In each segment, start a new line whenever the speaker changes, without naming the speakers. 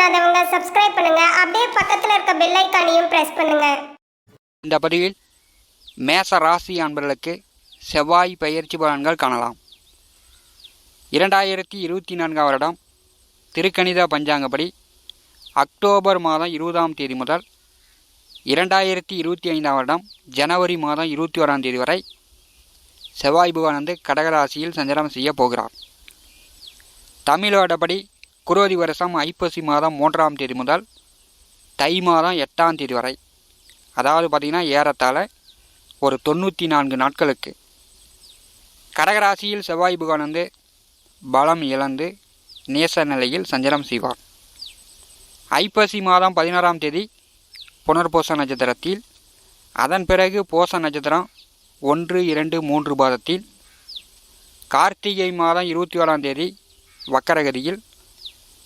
பண்ணாதவங்க சப்ஸ்கிரைப் பண்ணுங்க. அப்படியே பக்கத்தில் இருக்க பெல் ஐகானையும் பிரஸ் பண்ணுங்க.
இந்த பதிவில் மேச ராசி அன்பர்களுக்கு செவ்வாய் பெயர்ச்சி பலன்கள் காணலாம். 2024 வருடம் திருக்கணித பஞ்சாங்கப்படி அக்டோபர் மாதம் 20ஆம் தேதி முதல் 2025 வருடம் ஜனவரி மாதம் 21ஆம் தேதி வரை செவ்வாய் பகவான் கடகராசியில் சஞ்சாரம் செய்ய போகிறார். தமிழ் வருடப்படி குரோதி வருஷம் ஐப்பசி மாதம் 3ஆம் தேதி முதல் தை மாதம் 8ஆம் தேதி வரை, அதாவது பார்த்திங்கன்னா ஏறத்தாழ ஒரு 94 நாட்களுக்கு கடகராசியில் செவ்வாய் பகவான் பலம் இழந்து நேச நிலையில் சஞ்சாரம் செய்வார். ஐப்பசி மாதம் 16ஆம் தேதி புனர்பூச நட்சத்திரத்தில், அதன் பிறகு பூச நட்சத்திரம் 1, 2, 3 பாதத்தில், கார்த்திகை மாதம் 27ஆம் தேதி வக்கரகதியில்,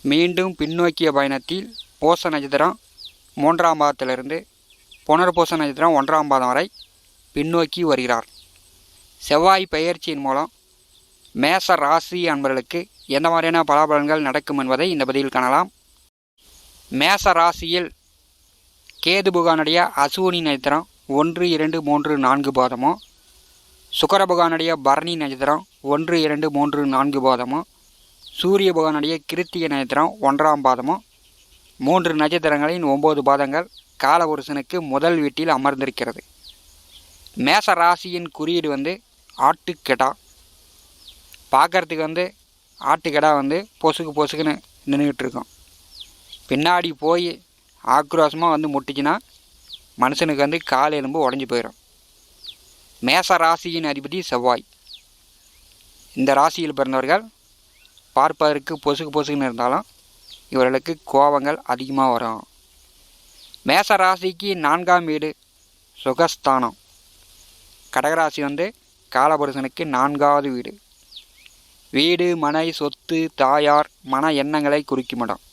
மீண்டும் பின்னோக்கிய பயணத்தில் பூச நட்சத்திரம் 3ஆம் பாதத்திலிருந்து புனர்பூச நட்சத்திரம் 1ஆம் பாதம் வரை பின்னோக்கி வருகிறார். செவ்வாய் பெயர்ச்சியின் மூலம் மேச ராசி அன்பர்களுக்கு எந்த மாதிரியான பலாபலன்கள் நடக்கும் என்பதை இந்த பதிவில் காணலாம். மேச ராசியில் கேது பகவானுடைய அசுவினி நட்சத்திரம் 1, 2, 3, 4 பாதமோ, சுக்கிர பகவானுடைய பரணி நட்சத்திரம் 1, 2, 3, 4 பாதமோ, சூரிய பகவானுடைய கிருத்திகை நட்சத்திரம் 1ஆம் பாதமோ, 3 நட்சத்திரங்களின் 9 பாதங்கள் காலபுருஷனுக்கு முதல் வீட்டில் அமர்ந்திருக்கிறது. மேச ராசியின் குறியீடு ஆட்டுக்கெடா. பார்க்கறதுக்கு ஆட்டுக்கெடா பொசுக்குன்னு நின்றுக்கிட்டு இருக்கும். பின்னாடி போய் ஆக்ரோஷமாக முட்டிச்சுன்னா மனுஷனுக்கு கால் எலும்பு உடஞ்சி போயிடும். மேச ராசியின் அதிபதி செவ்வாய். இந்த ராசியில் பிறந்தவர்கள் பார்ப்பதற்கு பொசுக்குன்னு இருந்தாலும் இவர்களுக்கு கோபங்கள் அதிகமாக வரும். மேச ராசிக்கு 4ஆம் வீடு சுகஸ்தானம். கடகராசி காலபுருஷனுக்கு 4ஆவது வீடு. வீடு, மனை, சொத்து, தாயார், மன எண்ணங்களை குறிக்கும் இடம்.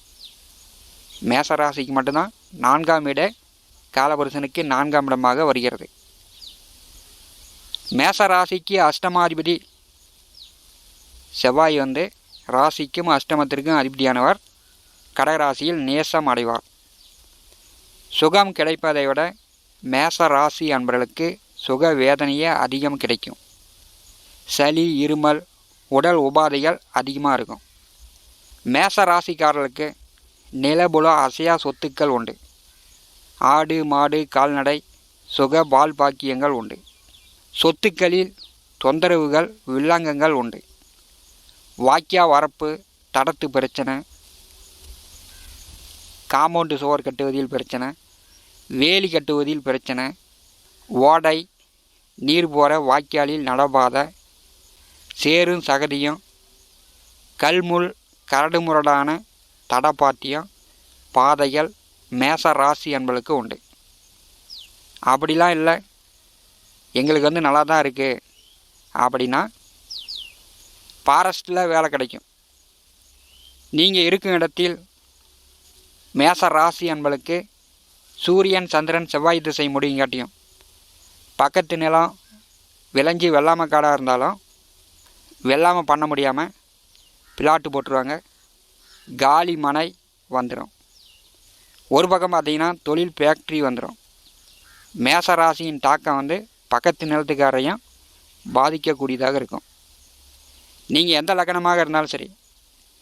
மேச ராசிக்கு மட்டும்தான் 4ஆம் வீடு காலபுருஷனுக்கு 4ஆம் இடமாக வருகிறது. மேச ராசிக்கு அஷ்டமாதிபதி செவ்வாய் ராசிக்கும் அஷ்டமத்திற்கும் அதிபதியானவர் கடகராசியில் நேசம் அடைவார். சுகம் கிடைப்பதை விட மேச ராசி அன்பர்களுக்கு சுக வேதனையே அதிகம் கிடைக்கும். சளி, இருமல், உடல் உபாதைகள் அதிகமாக இருக்கும். மேச ராசிக்காரர்களுக்கு நிலபுல அசையா சொத்துக்கள் உண்டு. ஆடு, மாடு, கால்நடை, சுக பால் பாக்கியங்கள் உண்டு. சொத்துக்களில் தொந்தரவுகள், வில்லங்கங்கள் உண்டு. வாக்கியா வரப்பு, தடத்து பிரச்சனை, காம்பவுண்டு சுவர் கட்டுவதில் பிரச்சனை, வேலி கட்டுவதில் பிரச்சனை, ஓடை, நீர் போகிற வாய்க்காலில் நடபாத, சேரும் சகதியும், கல்முள், கரடுமுரடான தடப்பாத்தியம், பாதைகள் மேச ராசி என்பளுக்கு உண்டு. அப்படிலாம் இல்லை, எங்களுக்கு நல்லா தான் இருக்குது அப்படின்னா ஃபாரஸ்ட்டில் வேலை கிடைக்கும். நீங்கள் இருக்கும் இடத்தில் மேச ராசி என்பளுக்கு சூரியன், சந்திரன், செவ்வாய் திசை முடியுங்காட்டியும் பக்கத்து நிலம் விளைஞ்சி வெள்ளாமை காடாக இருந்தாலும் வெள்ளாமை பண்ண முடியாமல் பிளாட்டு போட்டுருவாங்க. காலி மனை வந்துடும். ஒரு பக்கம் பார்த்திங்கன்னா தொழில் ஃபேக்ட்ரி வந்துடும். மேச ராசியின் தாக்கம் பக்கத்து நிலத்துக்காரையும் பாதிக்கக்கூடியதாக இருக்கும். நீங்கள் எந்த லக்னமாக இருந்தாலும் சரி,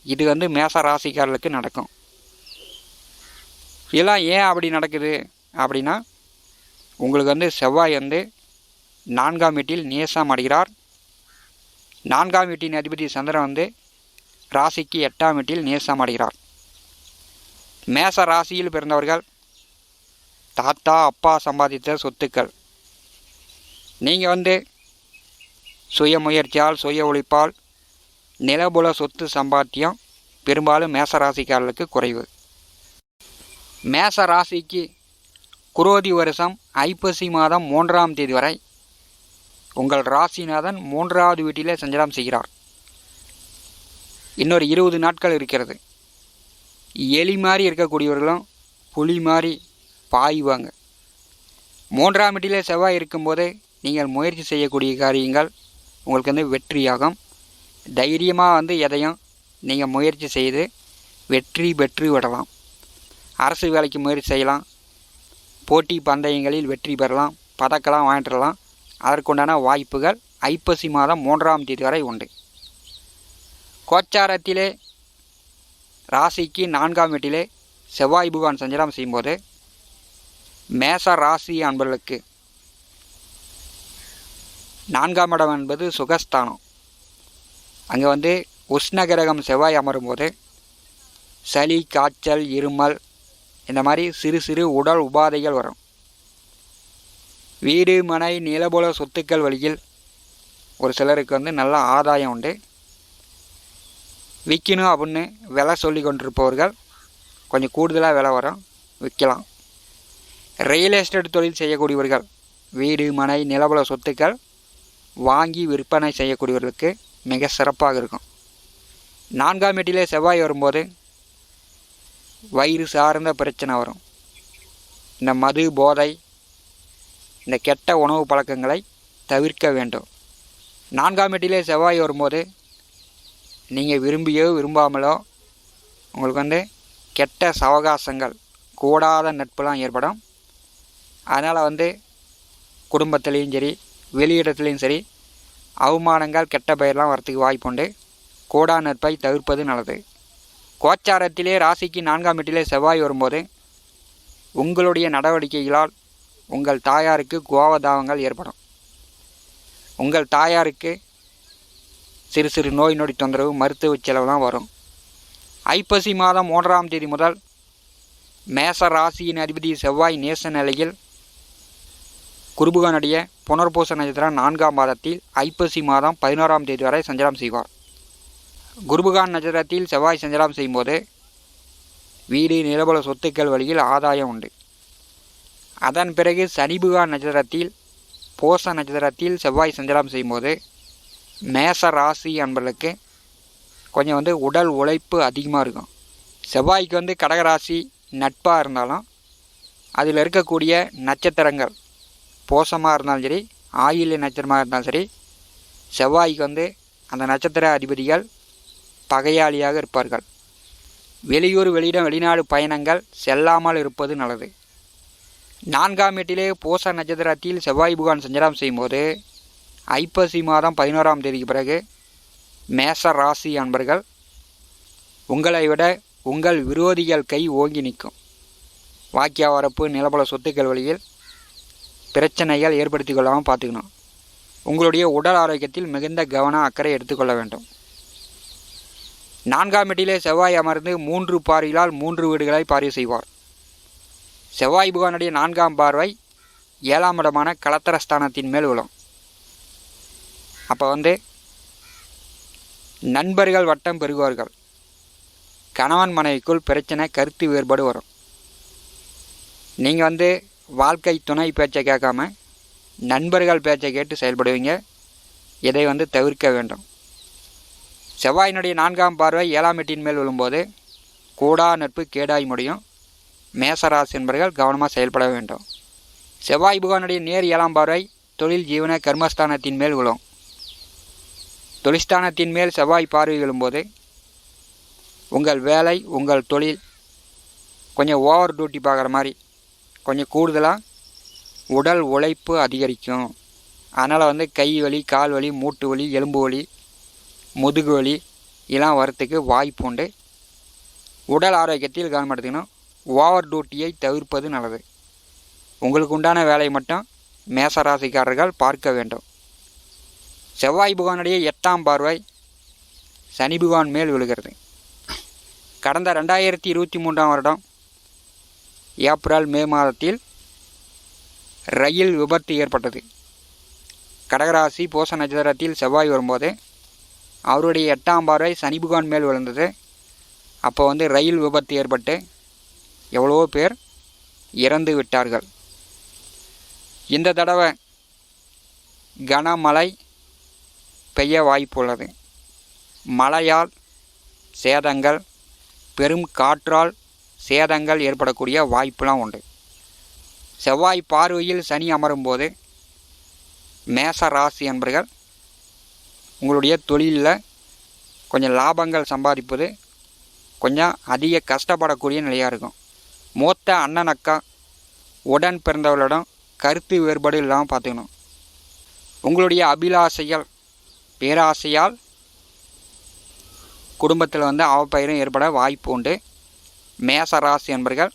இது மேச ராசிக்காரர்களுக்கு நடக்கும். இதெல்லாம் ஏன் அப்படி நடக்குது அப்படின்னா, உங்களுக்கு செவ்வாய் 4ஆம் வீட்டில் நேசம் அடைகிறார். 4ஆம் வீட்டின் அதிபதி சந்திரன் ராசிக்கு 8ஆம் வீட்டில் நேசம் அடைகிறார். மேச ராசியில் பிறந்தவர்கள் தாத்தா, அப்பா சம்பாதித்த சொத்துக்கள் நீங்கள் சுய முயற்சியால், சுய உழைப்பால் நிலபுல சொத்து சம்பாத்தியம் பெரும்பாலும் மேச ராசிக்காரர்களுக்கு குறைவு. மேச ராசிக்கு குரோதி வருஷம் ஐப்பசி மாதம் 3ஆம் தேதி வரை உங்கள் ராசிநாதன் 3ஆவது வீட்டிலே சஞ்சாரம் செய்கிறார். இன்னொரு 20 நாட்கள் இருக்கிறது. எலி மாதிரி இருக்கக்கூடியவர்களும் புலி மாதிரி பாய்வாங்க. 3ஆம் வீட்டிலே செவ்வாய் இருக்கும்போது நீங்கள் முயற்சி செய்யக்கூடிய காரியங்கள் உங்களுக்கு வெற்றியாகும். தைரியமாக எதையும் நீங்கள் முயற்சி செய்து வெற்றி பெற்று விடலாம். அரசு வேலைக்கு முயற்சி செய்யலாம், போட்டி பந்தயங்களில் வெற்றி பெறலாம், பதக்கலாம் வாங்கிட்டு வரலாம். அதற்குண்டான வாய்ப்புகள் ஐப்பசி மாதம் 3ஆம் தேதி வரை உண்டு. கோச்சாரத்திலே ராசிக்கு 4ஆம் வீட்டிலே செவ்வாய் பகவான் சஞ்சாரம் செய்யும்போது மேச ராசி அன்பர்களுக்கு 4ஆம் இடம் என்பது சுகஸ்தானம். அங்கே உஷ்ணகிரகம் செவ்வாய் அமரும்போது சளி, காய்ச்சல், இருமல் இந்த மாதிரி சிறு சிறு உடல் உபாதைகள் வரும். வீடு, மனை, நிலபோல சொத்துக்கள் வழியில் ஒரு சிலருக்கு நல்ல ஆதாயம் உண்டு. விற்கணும் அப்படின்னு விலை சொல்லி கொண்டிருப்பவர்கள் கொஞ்சம் கூடுதலாக விலை வரும், விற்கலாம். ரியல் எஸ்டேட் தொழில் செய்யக்கூடியவர்கள் வீடு, மனை, நிலபோல சொத்துக்கள் வாங்கி விற்பனை செய்யக்கூடியவர்களுக்கு மிக சிறப்பாக இருக்கும். 4ஆம் வீட்டிலே செவ்வாய் வரும்போது வயிறு சார்ந்த பிரச்சனை வரும். இந்த மது, போதை, இந்த கெட்ட உணவு பழக்கங்களை தவிர்க்க வேண்டும். 4ஆம் வீட்டிலே செவ்வாய் வரும்போது நீங்கள் விரும்பியோ விரும்பாமலோ உங்களுக்கு கெட்ட சவகாசங்கள், கூடாத நட்புலாம் ஏற்படும். அதனால் குடும்பத்துலேயும் சரி, வெளியிடத்துலேயும் சரி அவமானங்கள், கெட்ட பெயர்லாம் வரத்துக்கு வாய்ப்புண்டு. கூடா நட்பை தவிர்ப்பது நல்லது. கோச்சாரத்திலே ராசிக்கு 4ஆம் வீட்டிலே செவ்வாய் வரும்போது உங்களுடைய நடவடிக்கைகளால் உங்கள் தாயாருக்கு கோபதாபங்கள் ஏற்படும். உங்கள் தாயாருக்கு சிறு சிறு நோய் நொடி தொந்தரவு, மருத்துவ செலவுலாம் வரும். ஐப்பசி மாதம் 3ஆம் தேதி முதல் மேச ராசியின் அதிபதி செவ்வாய் நேச நிலையில் குருபுகானுடைய புனர்பூச நட்சத்திரம் 4ஆம் மாதத்தில் ஐப்பசி மாதம் 11ஆம் தேதி வரை சஞ்சாரம் செய்வார். குருபுகான் நட்சத்திரத்தில் செவ்வாய் சஞ்சாரம் செய்யும்போது வீடு, நிலபல சொத்துக்கள் வழியில் ஆதாயம் உண்டு. அதன் பிறகு சனிபுகான் நட்சத்திரத்தில் பூச நட்சத்திரத்தில் செவ்வாய் சஞ்சாரம் செய்யும்போது மேச ராசி அன்பர்களுக்கு கொஞ்சம் உடல் உழைப்பு அதிகமாக இருக்கும். செவ்வாய்க்கு கடகராசி நட்பாக இருந்தாலும் அதில் இருக்கக்கூடிய நட்சத்திரங்கள் பூசமாக இருந்தாலும் சரி, ஆயில்ய நட்சத்திரமாக இருந்தாலும் சரி, செவ்வாய்க்கு அந்த நட்சத்திர அதிபதிகள் பகையாளியாக இருப்பார்கள். வெளியூர், வெளியிடம், வெளிநாடு பயணங்கள் செல்லாமல் இருப்பது நல்லது. 4ஆம் வீட்டிலே பூச நட்சத்திரத்தில் செவ்வாய் பகவான் சஞ்சாரம் செய்யும்போது ஐப்பசி மாதம் 11ஆம் தேதிக்கு பிறகு மேச ராசி அன்பர்கள் உங்களை விட உங்கள் விரோதிகள் கை ஓங்கி நிற்கும். வாக்கிய வரப்பு, நிலபல சொத்துக்கள் வழியில் பிரச்சனைகள் ஏற்படுத்தி கொள்ளாமல் பார்த்துக்கணும். உங்களுடைய உடல் ஆரோக்கியத்தில் மிகுந்த கவனம், அக்கறை எடுத்துக்கொள்ள வேண்டும். 4ஆம் வீட்டிலே செவ்வாய் அமர்ந்து 3 பார்வைகளால் 3 வீடுகளை பார்வை செய்வார். செவ்வாய் பகவானுடைய 4ஆம் பார்வை 7ஆம் இடமான கலத்திரஸ்தானத்தின் மேல் விழும். அப்போ நண்பர்கள் வட்டம் பெருகுவார்கள். கணவன் மனைவிக்குள் பிரச்சனை, கருத்து வேறுபாடு வரும். நீங்கள் வாழ்க்கை துணை பேச்சை கேட்காம நண்பர்கள் பேச்சை கேட்டு செயல்படுவீங்க. இதை தவிர்க்க வேண்டும். செவ்வாயினுடைய 4ஆம் பார்வை 7ஆம் வீட்டின் மேல் விழும்போது கூடா நட்பு கேடாய் முடியும். மேசராசி என்பவர்கள் கவனமாக செயல்பட வேண்டும். செவ்வாய் பகவானுடைய நேர் 7ஆம் பார்வை தொழில், ஜீவன, கர்மஸ்தானத்தின் மேல் விழும். தொழில்ஸ்தானத்தின் மேல் செவ்வாய் பார்வை விழும்போது உங்கள் வேலை, உங்கள் தொழில் கொஞ்சம் ஓவர் டியூட்டி பார்க்குற மாதிரி, கொஞ்சம் கூடுதலாக உடல் உழைப்பு அதிகரிக்கும். அதனால் கை வலி, கால் வலி, மூட்டு வலி, எலும்பு வலி, முதுகு வலி இதெல்லாம் வரத்துக்கு வாய்ப்பு உண்டு. உடல் ஆரோக்கியத்தில் கவனம் எடுத்துக்கணும். ஓவர் டியூட்டியை தவிர்ப்பது நல்லது. உங்களுக்கு உண்டான வேலையை மட்டும் மேசராசிக்காரர்கள் பார்க்க வேண்டும். செவ்வாய் பகவானுடைய 8ஆம் பார்வை சனி பகவான் மேல் விழுகிறது. கடந்த 2023ஆம் வருடம் ஏப்ரல், மே மாதத்தில் ரயில் விபத்து ஏற்பட்டது. கடகராசி பூச நட்சத்திரத்தில் செவ்வாய் வரும்போது அவருடைய 8ஆம் பார்வை சனி பகவான் மேல் விழுந்தது. அப்போ ரயில் விபத்து ஏற்பட்டு எவ்வளவோ பேர் இறந்து விட்டார்கள். இந்த தடவை கனமழை பெய்ய வாய்ப்பு உள்ளது. மழையால் சேதங்கள், பெரும் காற்றால் சேதங்கள் ஏற்படக்கூடிய வாய்ப்புலாம் உண்டு. செவ்வாய் பார்வையில் சனி அமரும்போது மேச ராசி என்பர்கள் உங்களுடைய தொழிலில் கொஞ்சம் லாபங்கள் சம்பாதிப்பது கொஞ்சம் அதிக கஷ்டப்படக்கூடிய நிலையாக இருக்கும். மூத்த அண்ணன் அக்கா உடன் பிறந்தவர்களிடம் கருத்து வேறுபாடு இல்லாமல் பார்த்துக்கணும். உங்களுடைய அபிலாசைகள் பேராசையால் குடும்பத்தில் அவப்பெயரும் ஏற்பட வாய்ப்பு உண்டு. மேசராசி என்பர்கள்.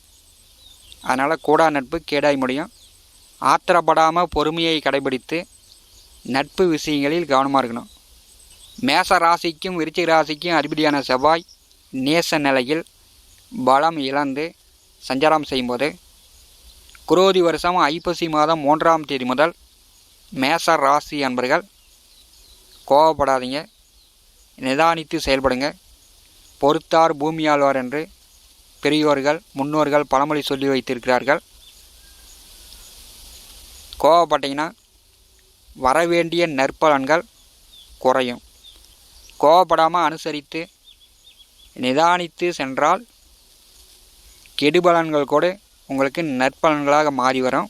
அதனால் கூடா நட்பு கேடாய் முடியும். ஆத்திரப்படாமல் பொறுமையை கடைபிடித்து நட்பு விஷயங்களில் கவனமாக இருக்கணும். மேச ராசிக்கும் விருச்சிக ராசிக்கும் அதிபதியான செவ்வாய் நேச நிலையில் பலம் இழந்து சஞ்சாரம் செய்யும்போது குரோதி வருஷம் ஐப்பசி மாதம் 3ஆம் தேதி முதல் மேச ராசி அன்பர்கள் கோபப்படாதீங்க, நிதானித்து செயல்படுங்க. பொறுத்தார் பூமி ஆழ்வார் என்று பெரியோர்கள் முன்னோர்கள் பழமொழி சொல்லி வைத்திருக்கிறார்கள். கோபப்பட்டீங்கன்னா வரவேண்டிய நற்பலன்கள் குறையும். கோபப்படாமல் அனுசரித்து நிதானித்து சென்றால் கெடுபலன்கள் கூட உங்களுக்கு நற்பலன்களாக மாறி வரும்.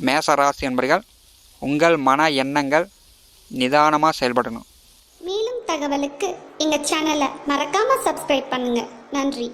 மேசராசி என்பர்கள் உங்கள் மன எண்ணங்கள் நிதானமாக செயல்படணும்.
மேலும் தகவலுக்கு எங்கள் சேனலை மறக்காமல் சப்ஸ்கிரைப் பண்ணுங்கள். நன்றி.